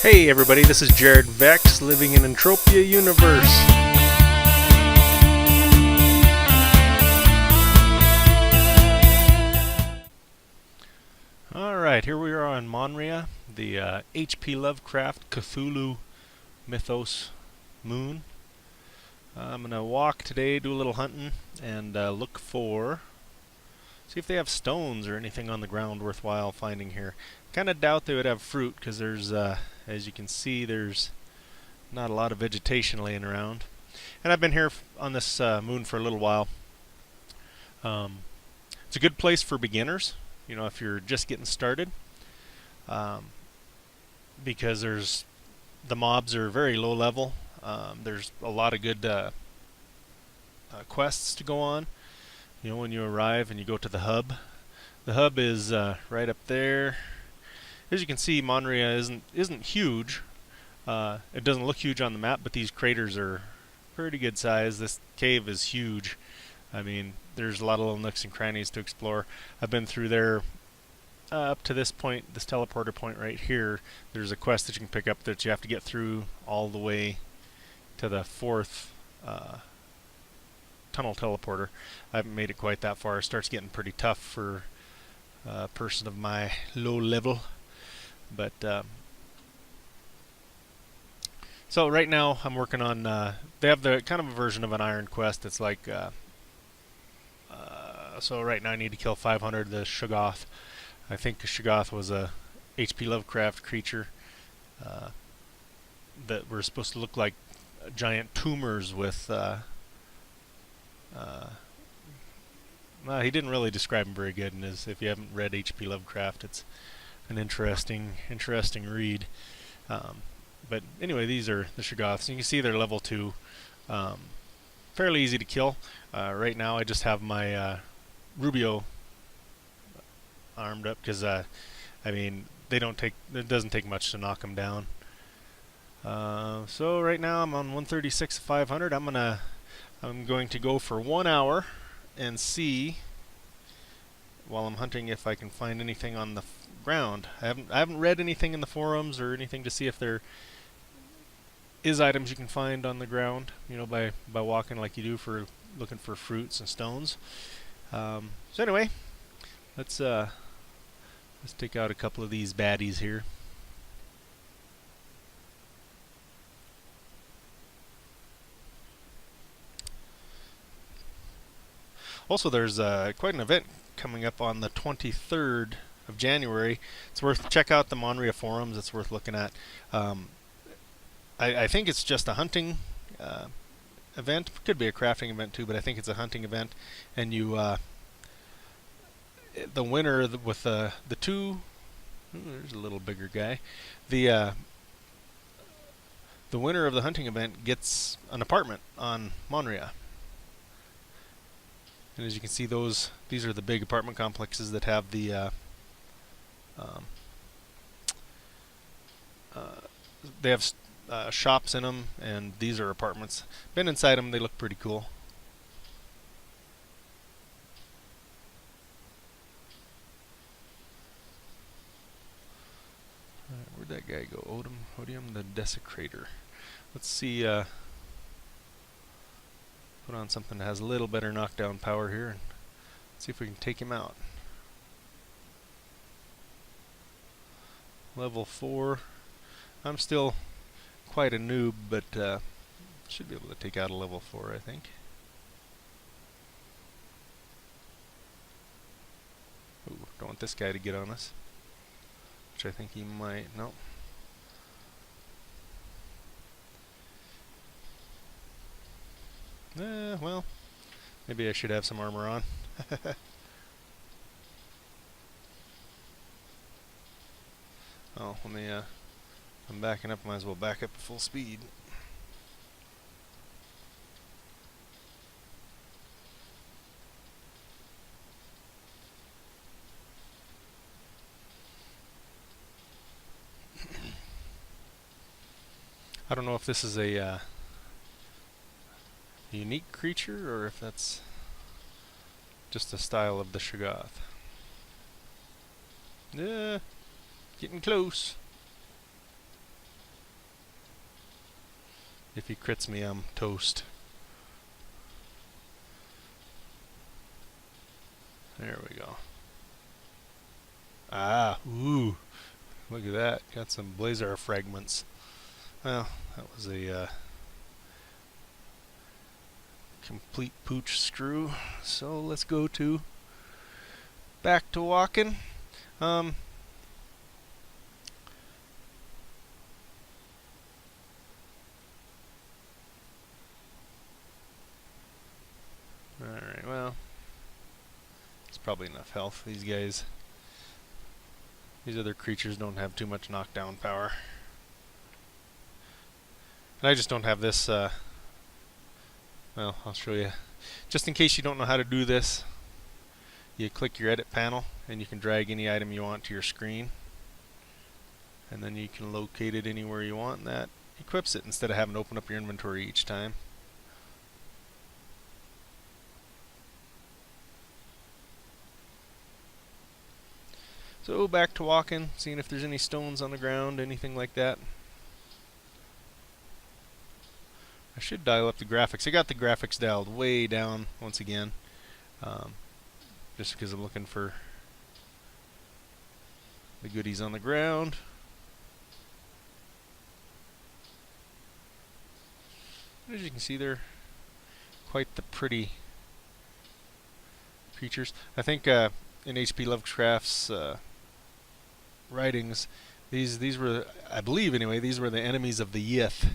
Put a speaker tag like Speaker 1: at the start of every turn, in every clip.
Speaker 1: Hey everybody, this is Jared Vex, living in Entropia universe. Alright, here we are on Monria, the H.P. Lovecraft Cthulhu mythos moon. I'm going to walk today, do a little hunting, and look for... see if they have stones or anything on the ground worthwhile finding here. Kind of doubt they would have fruit, because there's, as you can see, there's not a lot of vegetation laying around. And I've been here on this moon for a little while. It's a good place for beginners, you know, if you're just getting started, because the mobs are very low level. There's a lot of good quests to go on. You know, when you arrive and you go to the hub is right up there. As you can see, Monria isn't huge. It doesn't look huge on the map, but these craters are pretty good size. This cave is huge. I mean, there's a lot of little nooks and crannies to explore. I've been through there up to this point, this teleporter point right here. There's a quest that you can pick up that you have to get through all the way to the fourth tunnel teleporter. I haven't made it quite that far. It starts getting pretty tough for a person of my low level. But so right now I'm working on they have the kind of a version of an iron quest. It's like so right now I need to kill 500 the shigoth. I think a shigoth was a H.P. Lovecraft creature that were supposed to look like giant tumors with he didn't really describe them very good, and if you haven't read H.P. Lovecraft, it's an interesting read. But anyway, these are the shigoths. You can see they're level 2. Fairly easy to kill. Right now I just have my Rubio armed up because I mean it doesn't take much to knock them down. So right now I'm on 136 of 500. I'm going to go for 1 hour and see while I'm hunting if I can find anything on the ground. I haven't read anything in the forums or anything to see if there is items you can find on the ground, you know, by walking like you do for looking for fruits and stones. So anyway, let's take out a couple of these baddies here. Also, there's quite an event coming up on the 23rd of January. It's worth check out the Monria forums. It's worth looking at. I think it's just a hunting event. Could be a crafting event too, but I think it's a hunting event. And you, the winner with the two. There's a little bigger guy. The winner of the hunting event gets an apartment on Monria. And as you can see, these are the big apartment complexes that have the they have shops in them, and these are apartments. Been inside them; they look pretty cool. Where'd that guy go? Odium the Desecrator. Let's see. Put on something that has a little better knockdown power here and see if we can take him out. Level 4. I'm still quite a noob, but should be able to take out a level 4, I think. Ooh, don't want this guy to get on us, which I think he might. Nope. Well, maybe I should have some armor on. Oh, let me, I'm backing up, might as well back up at full speed. I don't know if this is a unique creature or if that's just a style of the shigoth. Yeah, getting close. If he crits me, I'm toast. There we go. Ah, ooh. Look at that. Got some Blazar fragments. Well, that was a complete pooch screw. So let's go to back to walking. Alright, well, it's probably enough health. These other creatures don't have too much knockdown power. And I just don't have this, well, I'll show you. Just in case you don't know how to do this, you click your edit panel and you can drag any item you want to your screen. And then you can locate it anywhere you want, and that equips it instead of having to open up your inventory each time. So back to walking, seeing if there's any stones on the ground, anything like that. I should dial up the graphics. I got the graphics dialed way down once again, just because I'm looking for the goodies on the ground. As you can see, they're quite the pretty creatures. I think in H.P. Lovecraft's writings, these were, I believe anyway, these were the enemies of the Yith.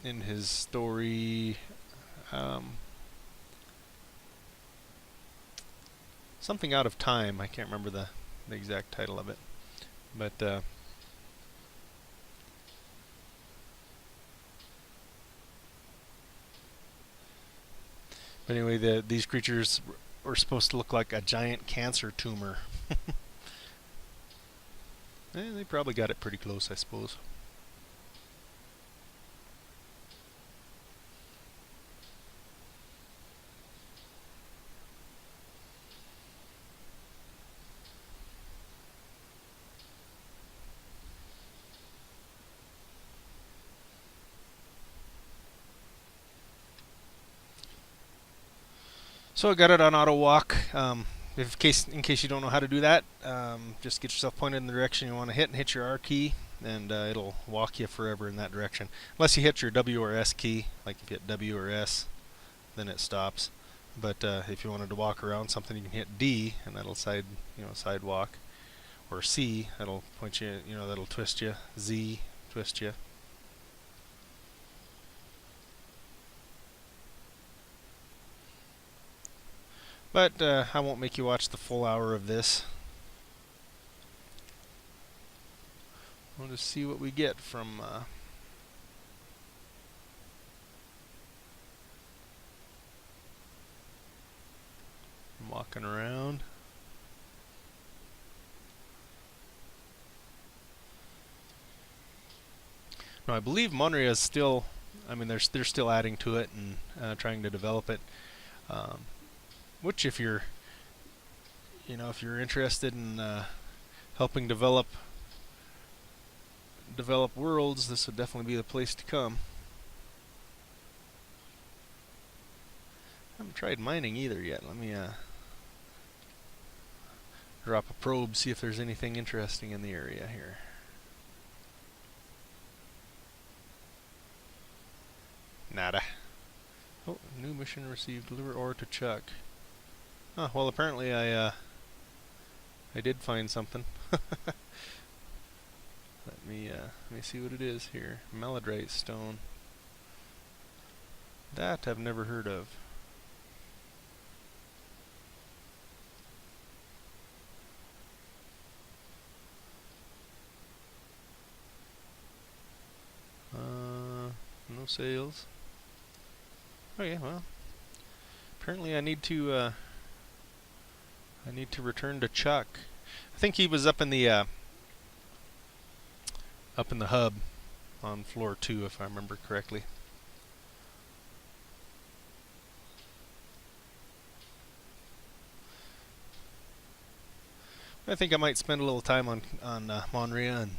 Speaker 1: In his story, something out of time. I can't remember the exact title of it, but anyway, these creatures were supposed to look like a giant cancer tumor. They probably got it pretty close, I suppose. So I got it on auto walk. In case you don't know how to do that, just get yourself pointed in the direction you want to hit and hit your R key, and it'll walk you forever in that direction. Unless you hit your W or S key, like if you hit W or S, then it stops. But if you wanted to walk around something, you can hit D, and that'll side walk, or C, that'll point you, that'll twist you. Z, twist you. But I won't make you watch the full hour of this. We'll just see what we get from walking around. No, I believe Monria is still, they're still adding to it and trying to develop it. Which, if you're interested in helping develop worlds, this would definitely be the place to come. I haven't tried mining either yet. Let me drop a probe, see if there's anything interesting in the area here. Nada. Oh, new mission received. Deliver ore to Chuck. Oh, well, apparently I did find something. Let me see what it is here. Maladrite stone. That I've never heard of. No sales. Okay, well, apparently I need to return to Chuck. I think he was up in the hub on floor 2, if I remember correctly. I think I might spend a little time on Monria and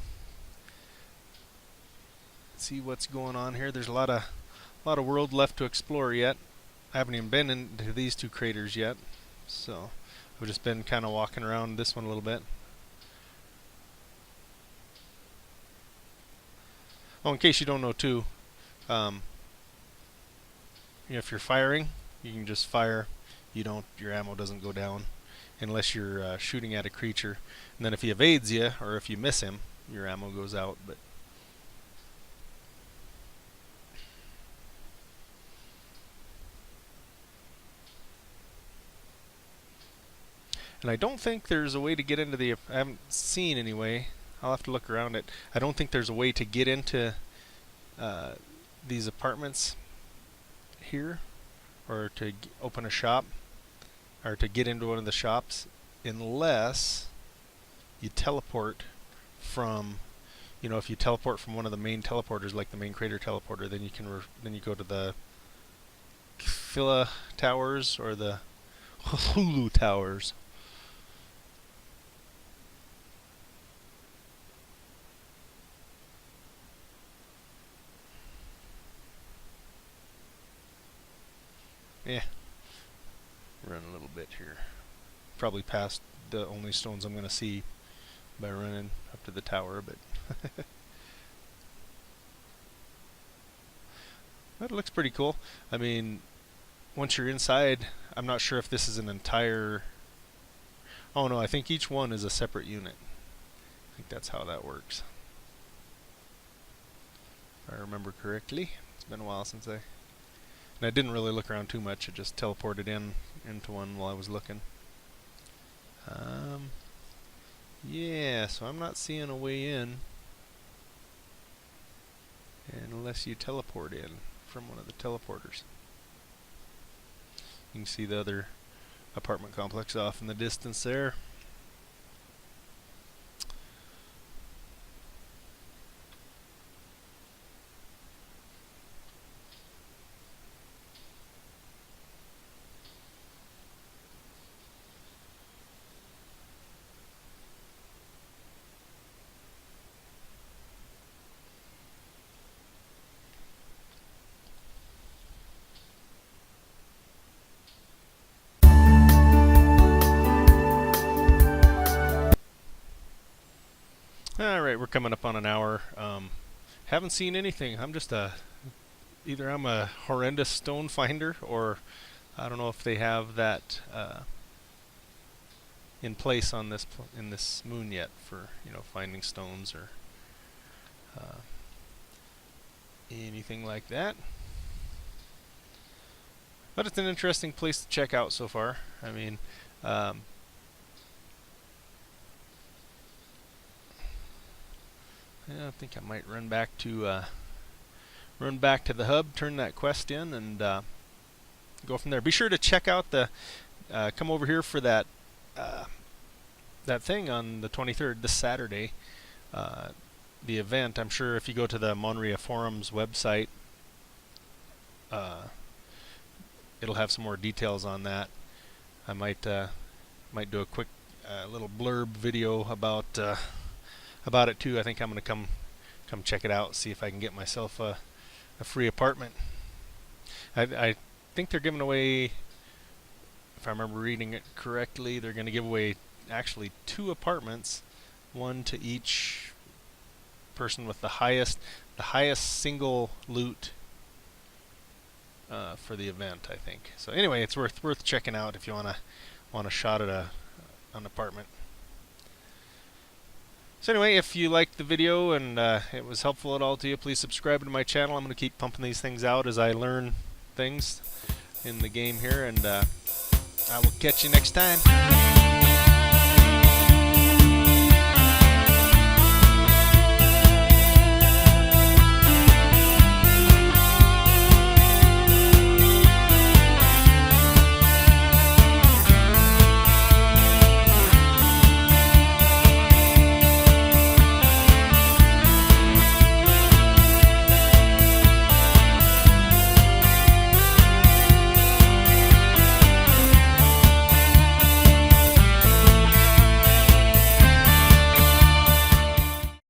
Speaker 1: see what's going on here. There's a lot of world left to explore yet. I haven't even been into these two craters yet, so I've just been kind of walking around this one a little bit. Oh, in case you don't know too, if you're firing, you can just fire. Your ammo doesn't go down unless you're shooting at a creature. And then if he evades you, or if you miss him, your ammo goes out. But and I don't think there's a way to get into the... I haven't seen anyway. I'll have to look around it. I don't think there's a way to get into these apartments here, or to open a shop, or to get into one of the shops, unless you teleport from, if you teleport from one of the main teleporters, like the main crater teleporter, then you can then you go to the Phila Towers or the Hulu Towers. Yeah, run a little bit here. Probably past the only stones I'm going to see by running up to the tower, but that looks pretty cool. I mean, once you're inside, I'm not sure if this is an entire... Oh no, I think each one is a separate unit. I think that's how that works, if I remember correctly. It's been a while since and I didn't really look around too much. I just teleported into one while I was looking. Yeah, so I'm not seeing a way in unless you teleport in from one of the teleporters. You can see the other apartment complex off in the distance there. Alright, we're coming up on an hour. Haven't seen anything. I'm just either I'm a horrendous stone finder, or I don't know if they have that in place on in this moon yet for finding stones or anything like that. But it's an interesting place to check out so far. I mean, yeah, I think I might run back to the hub, turn that quest in, and go from there. Be sure to check out come over here for that thing on the 23rd, this Saturday. The event. I'm sure if you go to the Monria forums website, it'll have some more details on that. I might do a quick little blurb video about it too. I think I'm going to come check it out, see if I can get myself a free apartment. I think they're giving away, if I remember reading it correctly, they're going to give away actually 2 apartments, one to each person with the highest single loot for the event, I think. So anyway, it's worth checking out if you want a shot at an apartment. So anyway, if you liked the video and it was helpful at all to you, please subscribe to my channel. I'm going to keep pumping these things out as I learn things in the game here, and I will catch you next time.